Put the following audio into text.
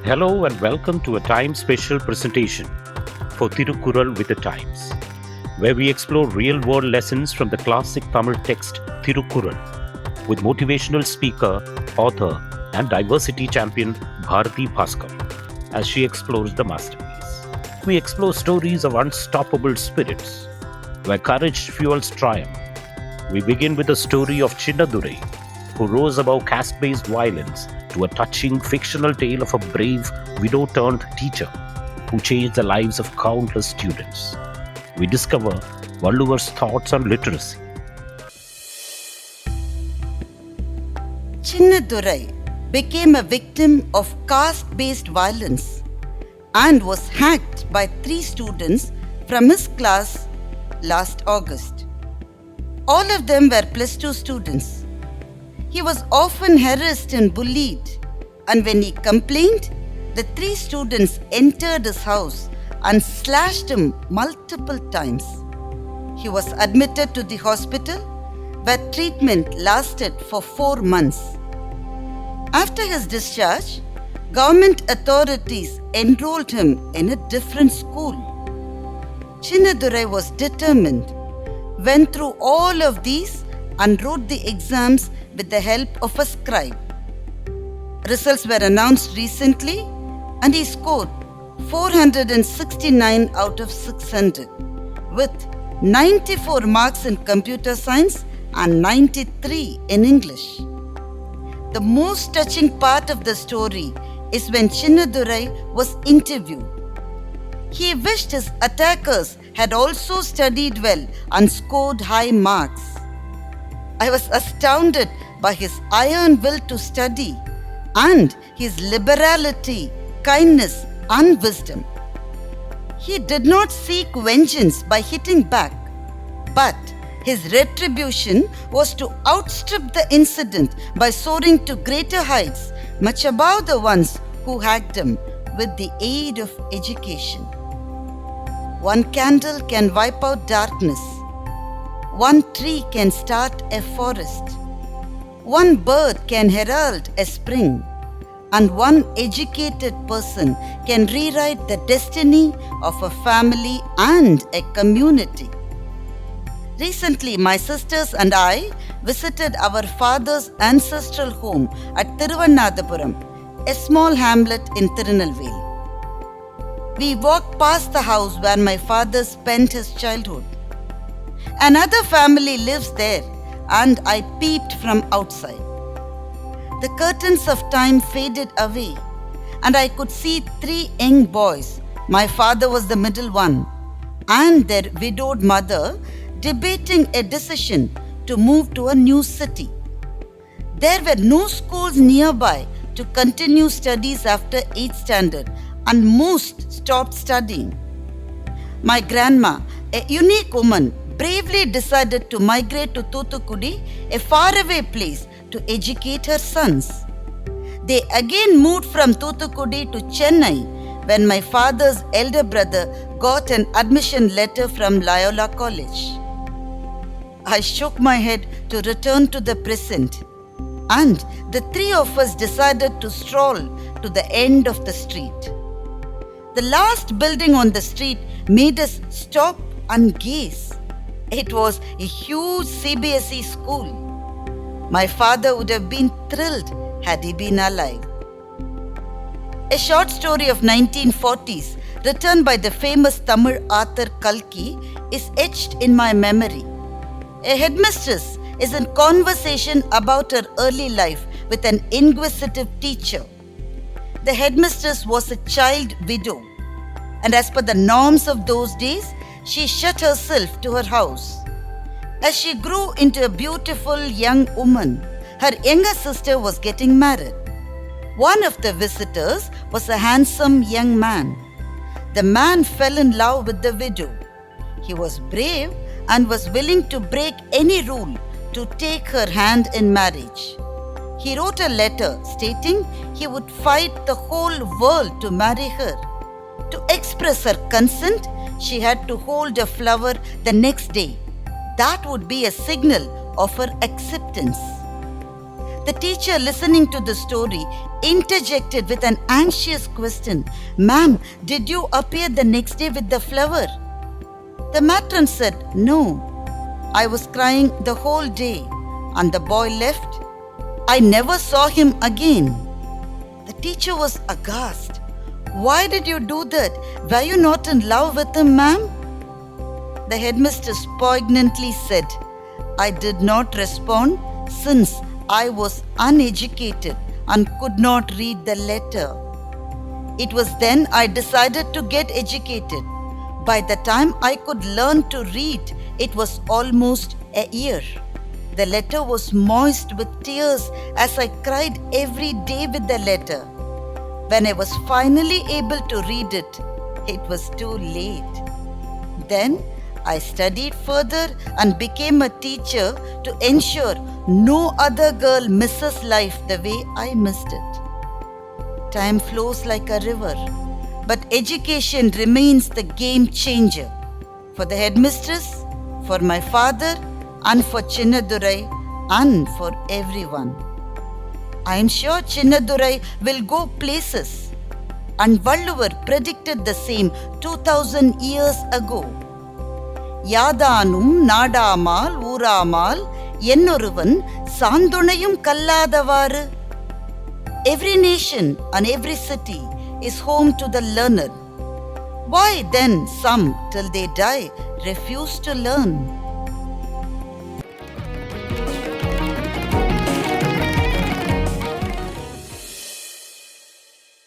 Hello and welcome to a time special presentation for Thirukkural with the Times, where we explore real world lessons from the classic Tamil text Thirukkural with motivational speaker, author, and diversity champion Bharathi Baskar as she explores the masterpiece. We explore stories of unstoppable spirits where courage fuels triumph. We begin with the story of Chinnadurai, who rose above caste-based violence to a touching fictional tale of a brave widow-turned-teacher who changed the lives of countless students. We discover Thiruvalluvar's thoughts on literacy. Chinnadurai became a victim of caste-based violence and was hacked by 3 students from his class last August. All of them were plus 2 students. He was often harassed and bullied, and when he complained, the 3 students entered his house and slashed him multiple times. He was admitted to the hospital, where treatment lasted for 4 months. After his discharge, government authorities enrolled him in a different school. Chinnadurai was determined, went through all of these and wrote the exams with the help of a scribe. Results were announced recently and he scored 469 out of 600 with 94 marks in computer science and 93 in English. The most touching part of the story is when Chinnadurai was interviewed. He wished his attackers had also studied well and scored high marks. I was astounded by his iron will to study and his liberality, kindness, and wisdom. He did not seek vengeance by hitting back, but his retribution was to outstrip the incident by soaring to greater heights, much above the ones who hacked him with the aid of education. One candle can wipe out darkness. One tree can start a forest. One bird can herald a spring. And one educated person can rewrite the destiny of a family and a community. Recently, my sisters and I visited our father's ancestral home at Thiruvannathapuraam, a small hamlet in Tirunelveli. We walked past the house where my father spent his childhood. Another family lives there, and I peeped from outside. The curtains of time faded away, and I could see 3 young boys. My father was the middle one, and their widowed mother debating a decision to move to a new city. There were no schools nearby to continue studies after 8th standard, and most stopped studying. My grandma, a unique woman, bravely decided to migrate to Thoothukudi, a faraway place, to educate her sons. They again moved from Thoothukudi to Chennai when my father's elder brother got an admission letter from Loyola College. I shook my head to return to the present, and the 3 of us decided to stroll to the end of the street. The last building on the street made us stop and gaze. It was a huge CBSE school. My father would have been thrilled had he been alive. A short story of 1940s written by the famous Tamil author Kalki is etched in my memory. A headmistress is in conversation about her early life with an inquisitive teacher. The headmistress was a child widow, and as per the norms of those days, she shut herself to her house. As she grew into a beautiful young woman, her younger sister was getting married. One of the visitors was a handsome young man. The man fell in love with the widow. He was brave and was willing to break any rule to take her hand in marriage. He wrote a letter stating he would fight the whole world to marry her. To express her consent, she had to hold a flower the next day. That would be a signal of her acceptance. The teacher, listening to the story, interjected with an anxious question. Ma'am, did you appear the next day with the flower? The matron said, No. I was crying the whole day, and the boy left. I never saw him again. The teacher was aghast. Why did you do that? Were you not in love with him, ma'am? The headmistress poignantly said, I did not respond since I was uneducated and could not read the letter. It was then I decided to get educated. By the time I could learn to read, it was almost a year. The letter was moist with tears as I cried every day with the letter. When I was finally able to read it, it was too late. Then I studied further and became a teacher to ensure no other girl misses life the way I missed it. Time flows like a river, but education remains the game changer for the headmistress, for my father, and for Chinnadurai, and for everyone. I am sure Chinnadurai will go places, and Valluvar predicted the same 2000 years ago. Yaadhaanum, Naadaamaal, Uraamaal, Ennoruvan, Saanthunayum, Kalladha, Vaaru. Every nation and every city is home to the learner. Why then some, till they die, refuse to learn?